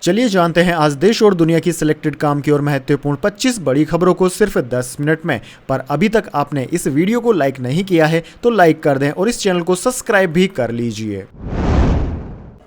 चलिए जानते हैं आज देश और दुनिया की सिलेक्टेड काम की और महत्वपूर्ण 25 बड़ी खबरों को सिर्फ 10 मिनट में। पर अभी तक आपने इस वीडियो को लाइक नहीं किया है तो लाइक कर दें और इस चैनल को सब्सक्राइब भी कर लीजिए।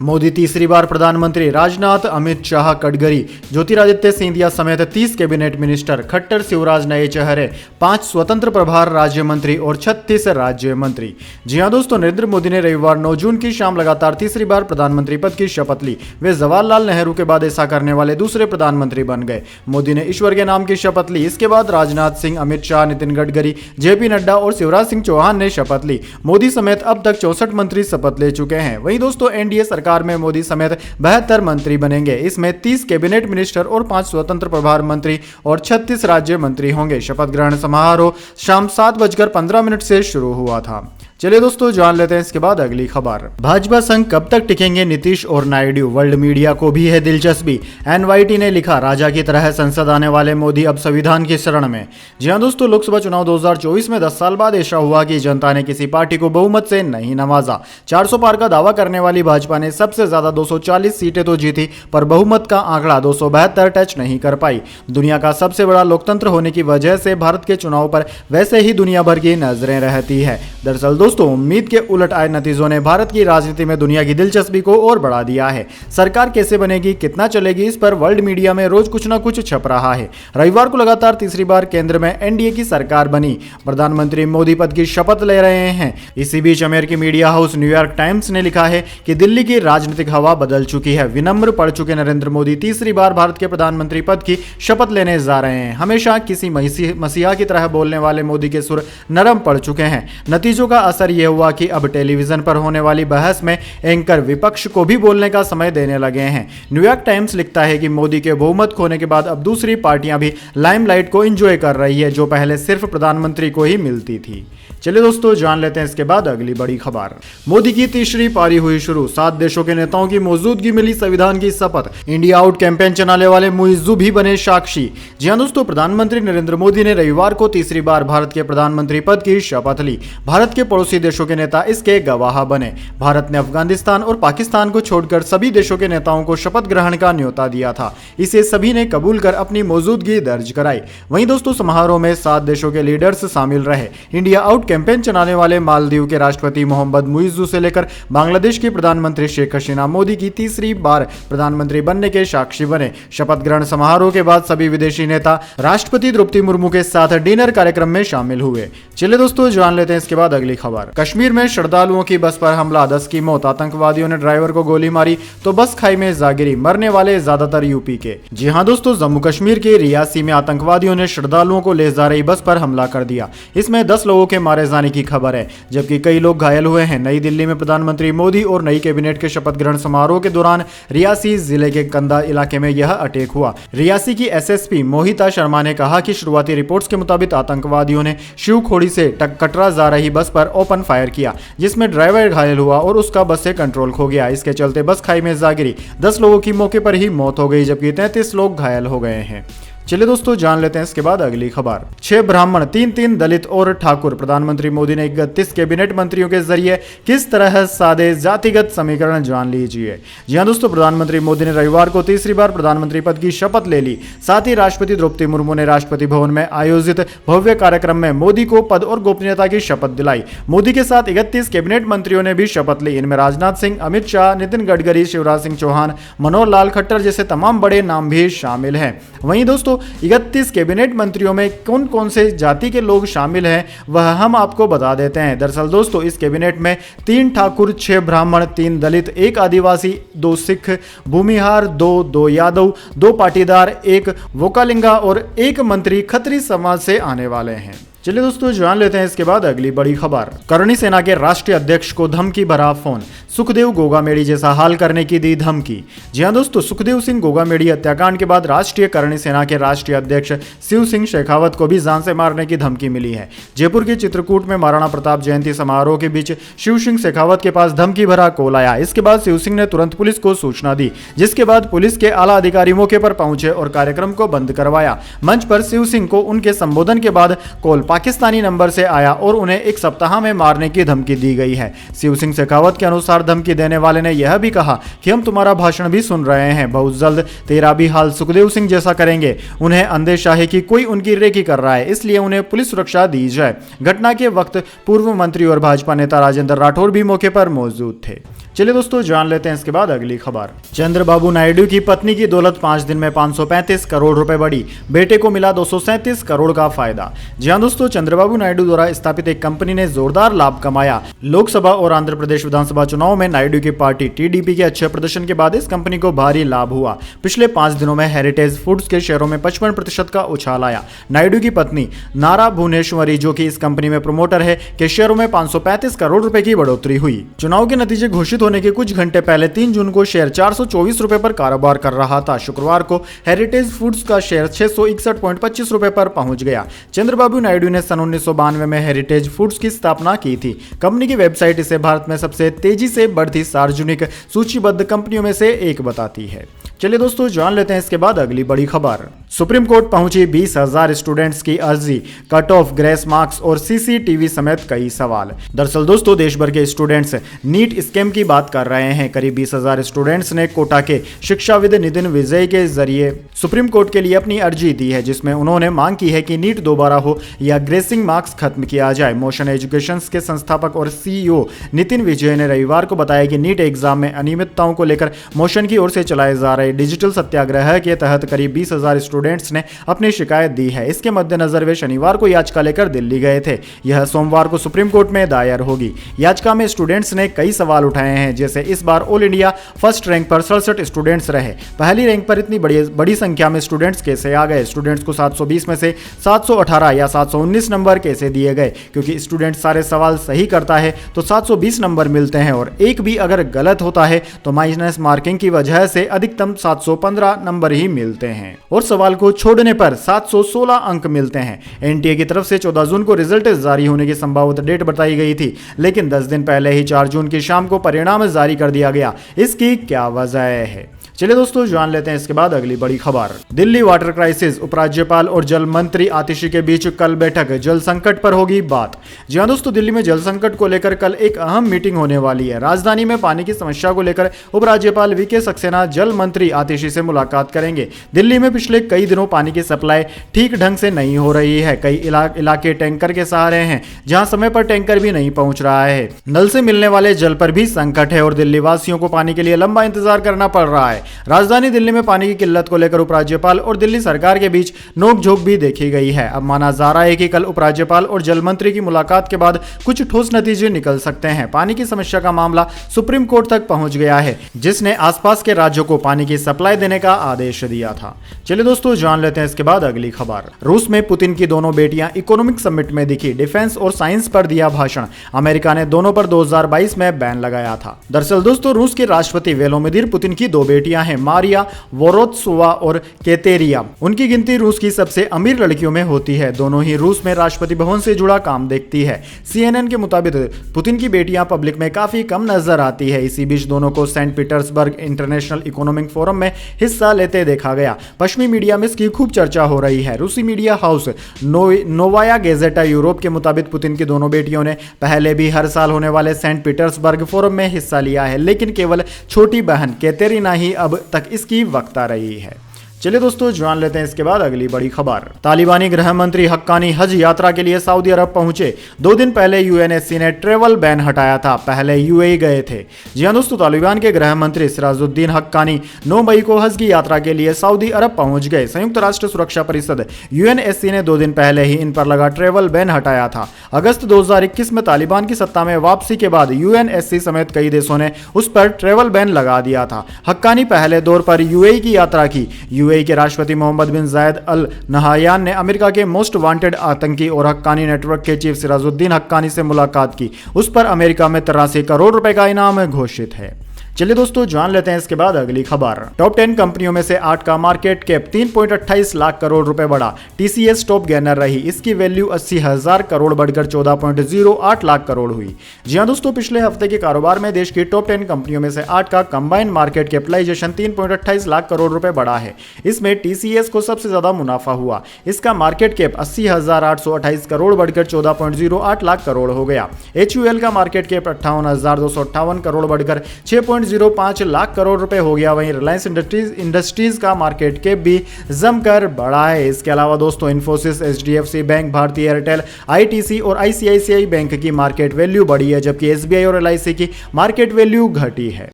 मोदी तीसरी बार प्रधानमंत्री, राजनाथ, अमित शाह, गडकरी, ज्योतिरादित्य सिंधिया समेत 30 कैबिनेट मिनिस्टर, खट्टर, शिवराज नए चेहरे, 5 स्वतंत्र प्रभार राज्य मंत्री और 36 राज्य मंत्री। जी हां दोस्तों, नरेंद्र मोदी ने रविवार 9 जून की शाम लगातार तीसरी बार प्रधानमंत्री पद की शपथ ली। वे जवाहरलाल नेहरू के बाद ऐसा करने वाले दूसरे प्रधानमंत्री बन गए। मोदी ने ईश्वर के नाम की शपथ ली। इसके बाद राजनाथ सिंह, अमित शाह, नितिन गडकरी, जेपी नड्डा और शिवराज सिंह चौहान ने शपथ ली। मोदी समेत अब तक 64 मंत्री शपथ ले चुके हैं। वहीं दोस्तों, एनडीए सरकार में मोदी समेत 72 मंत्री बनेंगे। इसमें 30 कैबिनेट मिनिस्टर और 5 स्वतंत्र प्रभार मंत्री और 36 राज्य मंत्री होंगे। शपथ ग्रहण समारोह शाम 7:15 से शुरू हुआ था। चलिए दोस्तों, जान लेते हैं इसके बाद अगली खबर। भाजपा संग कब तक टिकेंगे नीतीश और नायडू, वर्ल्ड मीडिया को भी है दिलचस्पी। एनवाईटी ने लिखा, राजा की तरह संसद आने वाले मोदी अब संविधान की शरण में। जी हां दोस्तों, लोकसभा चुनाव 2024 में 10 साल बाद ऐसा हुआ कि जनता ने किसी पार्टी को बहुमत से नहीं नवाजा। 400 पार का दावा करने वाली भाजपा ने सबसे ज्यादा 240 सीटें तो जीती, पर बहुमत का आंकड़ा 272 टच नहीं कर पाई। दुनिया का सबसे बड़ा लोकतंत्र होने की वजह से भारत के चुनाव पर वैसे ही दुनिया भर की नजरें रहती है। दरअसल दोस्तों, उम्मीद के उलट आए नतीजों ने भारत की राजनीति में दुनिया की दिलचस्पी को और बढ़ा दिया है। सरकार कैसे बनेगी, कितना चलेगी, इस पर वर्ल्ड मीडिया में रोज कुछ ना कुछ छप रहा है। रविवार को लगातार तीसरी बार केंद्र में एनडीए की सरकार बनी। प्रधानमंत्री मोदी पद की शपथ ले रहे हैं। इसी बीच अमेरिकी मीडिया हाउस न्यूयॉर्क टाइम्स ने लिखा है कि दिल्ली की राजनीतिक हवा बदल चुकी है। विनम्र पड़ चुके नरेंद्र मोदी तीसरी बार भारत के प्रधानमंत्री पद की शपथ लेने जा रहे हैं। हमेशा किसी मसीहा की तरह बोलने वाले मोदी के सुर नरम पड़ चुके हैं। नतीजों का असर यह हुआ कि अब टेलीविजन पर होने वाली बहस में एंकर विपक्ष को भी बोलने का समय देने लगे हैं। न्यूयॉर्क टाइम्स लिखता है कि मोदी के बहुमत खोने के बाद अब दूसरी पार्टियां भी लाइमलाइट को एंजॉय कर रही है, जो पहले सिर्फ प्रधानमंत्री को ही मिलती थी। चलिए दोस्तों, जान लेते हैं इसके बाद अगली बड़ी खबर। मोदी की तीसरी पारी हुई शुरू। 7 देशों के नेताओं की मौजूदगी मिली संविधान की शपथ। इंडिया आउट कैंपेन चलाने वाले मुइज्जू भी बने साक्षी। जी हां दोस्तों, प्रधानमंत्री नरेंद्र मोदी ने रविवार को तीसरी बार भारत के प्रधानमंत्री पद की शपथ ली। भारत के पड़ोसी देशों के नेता इसके गवाह बने। भारत ने अफगानिस्तान और पाकिस्तान को छोड़कर सभी देशों के नेताओं को शपथ ग्रहण का न्योता दिया था। इसे सभी ने कबूल कर अपनी मौजूदगी दर्ज कराई। वहीं दोस्तों, समारोह में 7 देशों के लीडर्स शामिल रहे। इंडिया आउट कैंपेन चलाने वाले मालदीव के राष्ट्रपति मोहम्मद मुइज्जू से लेकर बांग्लादेश की प्रधानमंत्री शेख हसीना मोदी की तीसरी बार प्रधानमंत्री बनने के साक्षी बने। शपथ ग्रहण समारोह के बाद सभी विदेशी नेता राष्ट्रपति द्रौपदी मुर्मू के साथ डिनर कार्यक्रम में शामिल हुए। चलिए दोस्तों, जान लेते हैं इसके बाद अगली खबर। कश्मीर में श्रद्धालुओं की बस पर हमला, 10 की मौत। आतंकवादियों ने ड्राइवर को गोली मारी तो बस खाई में जा गिरी। मरने वाले ज्यादातर यूपी के। जी हां दोस्तों, जम्मू कश्मीर के रियासी में आतंकवादियों ने श्रद्धालुओं को ले जा रही बस पर हमला कर दिया। इसमें 10 लोगों के मारे जाने की खबर है, जबकि कई लोग घायल हुए हैं। नई दिल्ली में प्रधानमंत्री मोदी और नई कैबिनेट के शपथ ग्रहण समारोह के दौरान रियासी जिले के कंदा इलाके में यह अटैक हुआ। रियासी की एसएसपी मोहिता शर्मा ने कहा कि शुरुआती रिपोर्ट्स के मुताबिक आतंकवादियों ने शिवखोड़ी से कटरा जा रही बस पर ओपन फायर किया, जिसमें ड्राइवर घायल हुआ और उसका बस से कंट्रोल खो गया। इसके चलते बस खाई में जा गिरी। 10 लोगों की मौके पर ही मौत हो गई, जबकि 33 लोग घायल हो गए हैं। चलिए दोस्तों, जान लेते हैं इसके बाद अगली खबर। 6 ब्राह्मण, 3 दलित और ठाकुर। प्रधानमंत्री मोदी ने 31 कैबिनेट मंत्रियों के जरिए किस तरह सादे जातिगत समीकरण, जान लीजिए। जी हां दोस्तों, प्रधानमंत्री मोदी ने रविवार को तीसरी बार प्रधानमंत्री पद की शपथ ले ली। साथ ही राष्ट्रपति द्रौपदी मुर्मू ने राष्ट्रपति भवन में आयोजित भव्य कार्यक्रम में मोदी को पद और गोपनीयता की शपथ दिलाई। मोदी के साथ 31 कैबिनेट मंत्रियों ने भी शपथ ली। इनमें राजनाथ सिंह, अमित शाह, नितिन गडकरी, शिवराज सिंह चौहान, मनोहर लाल खट्टर जैसे तमाम बड़े नाम भी शामिल हैं। वहीं दोस्तों, 31 कैबिनेट मंत्रियों में कौन कौन से जाति के लोग शामिल हैं वह हम आपको बता देते हैं। दरअसल दोस्तों, इस कैबिनेट में 3 ठाकुर, 6 ब्राह्मण, 3 दलित, 1 आदिवासी, 2 सिख, भूमिहार, 2 यादव, 2 पाटीदार, 1 वोकालिंगा और 1 मंत्री खत्री समाज से आने वाले हैं। चलिए दोस्तों, जान लेते हैं इसके बाद अगली बड़ी खबर। करणी सेना के राष्ट्रीय अध्यक्ष को धमकी भरा फोन। सुखदेव गोगामेड़ी जैसा हाल करने की दी धमकी। जी हां दोस्तों, सुखदेव सिंह गोगामेड़ी हत्याकांड के बाद राष्ट्रीय करणी सेना के राष्ट्रीय अध्यक्ष शिव सिंह शेखावत को भी जान से मारने की धमकी मिली है। जयपुर के चित्रकूट में महाराणा प्रताप जयंती समारोह के बीच शिव सिंह शेखावत के पास धमकी भरा कॉल आया। इसके बाद शिव सिंह ने तुरंत पुलिस को सूचना दी, जिसके बाद पुलिस के आला अधिकारी मौके पर पहुंचे और कार्यक्रम को बंद करवाया। मंच पर शिव सिंह को उनके संबोधन के बाद कॉल पाकिस्तानी नंबर से आया और उन्हें एक सप्ताह में मारने की धमकी दी गई है। शिव सिंह शेखावत के अनुसार धमकी देने वाले ने यह भी कहा कि हम तुम्हारा भाषण भी सुन रहे हैं, बहुत जल्द तेरा भी हाल सुखदेव सिंह जैसा करेंगे। उन्हें अंदेशा है कि कोई उनकी रेकी कर रहा है, इसलिए उन्हें पुलिस सुरक्षा दी जाए। घटना के वक्त पूर्व मंत्री और भाजपा नेता राजेंद्र राठौर भी मौके पर मौजूद थे। चलिए दोस्तों, जान लेते हैं इसके बाद अगली खबर। चंद्रबाबू नायडू की पत्नी की दौलत 5 दिन में 535 करोड़ रुपए बढ़ी, बेटे को मिला 237 करोड़ का फायदा। जी हां दोस्तों, चंद्रबाबू नायडू द्वारा स्थापित एक कंपनी ने जोरदार लाभ कमाया। लोकसभा और आंध्र प्रदेश विधानसभा चुनाव में नायडू की पार्टी टीडीपी के अच्छे प्रदर्शन के बाद इस कंपनी को भारी लाभ हुआ। पिछले 5 दिनों में हेरिटेज फूड्स के शेयरों में 55% का उछाल आया। नायडू की पत्नी नारा भुवनेश्वरी, जो कि इस कंपनी में प्रमोटर है, के शेयरों में 535 करोड़ रुपए की बढ़ोतरी हुई। चुनाव के नतीजे घोषित होने के कुछ घंटे पहले 3 जून को शेयर 424 रुपए पर कारोबार कर रहा था। शुक्रवार को हेरिटेज फूड्स का शेयर 661.25 रुपए पर पहुंच गया। चंद्रबाबू नायडू ने सन 1992 में हेरिटेज फूड्स की स्थापना की थी। कंपनी की वेबसाइट इसे भारत में सबसे तेजी से बढ़ती सार्वजनिक सूचीबद्ध कंपनियों में से एक बताती है। चलिए दोस्तों, जान लेते हैं इसके बाद अगली बड़ी खबर। सुप्रीम कोर्ट पहुंची 20,000 स्टूडेंट्स की अर्जी, कट ऑफ, ग्रेस मार्क्स और सीसीटीवी समेत कई सवाल। दरअसल दोस्तों, देश भर के स्टूडेंट्स नीट स्कैम की बात कर रहे हैं। करीब 20,000 स्टूडेंट्स ने कोटा के शिक्षाविद नितिन विजय के जरिए सुप्रीम कोर्ट के लिए अपनी अर्जी दी है, जिसमें उन्होंने मांग की है कि नीट दोबारा हो या ग्रेसिंग मार्क्स खत्म किया जाए। मोशन एजुकेशन के संस्थापक और सीईओ नितिन विजय ने रविवार को बताया कि नीट एग्जाम में अनियमितताओं को लेकर मोशन की ओर से चलाए जा रहे डिजिटल सत्याग्रह के तहत करीब 20,000 स्टूडेंट्स ने अपनी शिकायत दी है। इसके मद्देनजर वे शनिवार को याचिका लेकर दिल्ली गए थे। यह सोमवार को सुप्रीम कोर्ट में दायर होगी। याचिका में स्टूडेंट्स ने कई सवाल उठाए हैं, जैसे इस बार ऑल इंडिया फर्स्ट रैंक पर 67 स्टूडेंट्स रहे, पहली रैंक पर इतनी बड़ी संख्या में स्टूडेंट्स कैसे आ गए? स्टूडेंट्स को 720 में से 718 या 719 नंबर कैसे दिए गए? क्योंकि स्टूडेंट सारे सवाल सही करता है तो 720 नंबर मिलते हैं, और एक भी अगर गलत होता है तो माइनस मार्किंग की वजह से अधिकतम 715 नंबर ही मिलते हैं, और सवाल को छोड़ने पर 716 अंक मिलते हैं। एनटीए की तरफ से 14 जून को रिजल्ट जारी होने की संभावित डेट बताई गई थी, लेकिन 10 दिन पहले ही 4 जून की शाम को परिणाम जारी कर दिया गया। इसकी क्या वजह है? चलिए दोस्तों, जान लेते हैं इसके बाद अगली बड़ी खबर। दिल्ली वाटर क्राइसिस, उपराज्यपाल और जल मंत्री आतिशी के बीच कल बैठक, जल संकट पर होगी बात। जी हां दोस्तों, दिल्ली में जल संकट को लेकर कल एक अहम मीटिंग होने वाली है। राजधानी में पानी की समस्या को लेकर उपराज्यपाल वीके सक्सेना जल मंत्री आतिशी से मुलाकात करेंगे। दिल्ली में पिछले कई दिनों पानी की सप्लाई ठीक ढंग से नहीं हो रही है। कई इलाके टैंकर के सहारे हैं, जहां समय पर टैंकर भी नहीं पहुंच रहा है। नल से मिलने वाले जल पर भी संकट है और दिल्ली वासियों को पानी के लिए लंबा इंतजार करना पड़ रहा है। राजधानी दिल्ली में पानी की किल्लत को लेकर उपराज्यपाल और दिल्ली सरकार के बीच नोकझोंक भी देखी गई है। अब माना जा रहा है कि कल उपराज्यपाल और जल मंत्री की मुलाकात के बाद कुछ ठोस नतीजे निकल सकते हैं। पानी की समस्या का मामला सुप्रीम कोर्ट तक पहुंच गया है, जिसने आसपास के राज्यों को पानी की सप्लाई देने का आदेश दिया था। चलिए दोस्तों, जान लेते हैं इसके बाद अगली खबर। रूस में पुतिन की दोनों बेटियां इकोनॉमिक समिट में दिखी, डिफेंस और साइंस पर दिया भाषण। अमेरिका ने दोनों पर 2022 में बैन लगाया था। दरअसल दोस्तों, रूस के राष्ट्रपति व्लादिमीर पुतिन की 2 बेटियां हैं, मारिया वोरोत्सोवा और केतेरिया। उनकी गिनती रूस की सबसे अमीर लड़कियों में होती है। दोनों ही रूस में राष्ट्रपति भवन से जुड़ा काम देखती है। CNN के मुताबिक पुतिन की बेटियां पब्लिक में काफी कम नजर आती है। इसी बीच दोनों को Saint Petersburg International Economic Forum में हिस्सा लेते देखा गया। पश्चिमी मीडिया में इसकी खूब चर्चा हो रही है। रूसी मीडिया हाउस नोवाया गेजेटा यूरोप के मुताबिक पुतिन की दोनों बेटियों ने पहले भी हर साल होने वाले सेंट पीटर्सबर्ग फोरम में हिस्सा लिया है, लेकिन केवल छोटी बहन केतेरिना ही अब तक इसकी वक्ता रही है। चलिए दोस्तों, जान लेते हैं इसके बाद अगली बड़ी खबर। तालिबानी गृह मंत्री हक्कानी हज यात्रा के लिए सऊदी अरब पहुंचे। 2 दिन पहले यूएनएससी ने ट्रेवल बैन हटाया था, पहले यूएई गए थे। जी हां दोस्तों, तालिबान के गृह मंत्री सिराजुद्दीन हक्कानी 9 मई को हज की यात्रा के लिए सऊदी अरब पहुंच गए। संयुक्त राष्ट्र सुरक्षा परिषद यूएनएससी ने 2 दिन पहले ही इन पर लगा ट्रेवल बैन हटाया था। अगस्त 2021 में तालिबान की सत्ता में वापसी के बाद यूएनएससी समेत कई देशों ने उस पर ट्रेवल बैन लगा दिया था। हक्कानी पहले दौर पर यूएई की यात्रा की। यूएई के राष्ट्रपति मोहम्मद बिन जायद अल नहायान ने अमेरिका के मोस्ट वांटेड आतंकी और हक्कानी नेटवर्क के चीफ सिराजुद्दीन हक्कानी से मुलाकात की। उस पर अमेरिका में 83 करोड़ रुपए का इनाम घोषित है। चलिए दोस्तों जान लेते हैं इसके बाद अगली खबर। टॉप 10 कंपनियों में से 8 का मार्केट कैप 3.28 लाख करोड़ रुपए बढ़ा। टीसीएस टॉप गेनर रही, इसकी वैल्यू 80,000 करोड़ बढ़कर 14.08 लाख करोड़ हुई। जी हां दोस्तों, पिछले हफ्ते के कारोबार में देश की टॉप 10 कंपनियों में से 8 का combined market capitalisation 3.28 lakh crore रुपए बढ़ा है। इसमें टीसीएस को सबसे ज्यादा मुनाफा हुआ। इसका मार्केट कैप 80,828 करोड़ बढ़कर 14.08 लाख करोड़ हो गया। HUL का मार्केट कैप 58,258 करोड़ बढ़कर 6.05 लाख करोड़ रुपए हो गया। वहीं रिलायंस इंडस्ट्रीज का मार्केट कैप भी जमकर बढ़ा है। इसके अलावा दोस्तों इन्फोसिस, HDFC बैंक, भारतीय एयरटेल, ITC और ICICI बैंक की मार्केट वैल्यू बढ़ी है, जबकि SBI और LIC की मार्केट वैल्यू घटी है।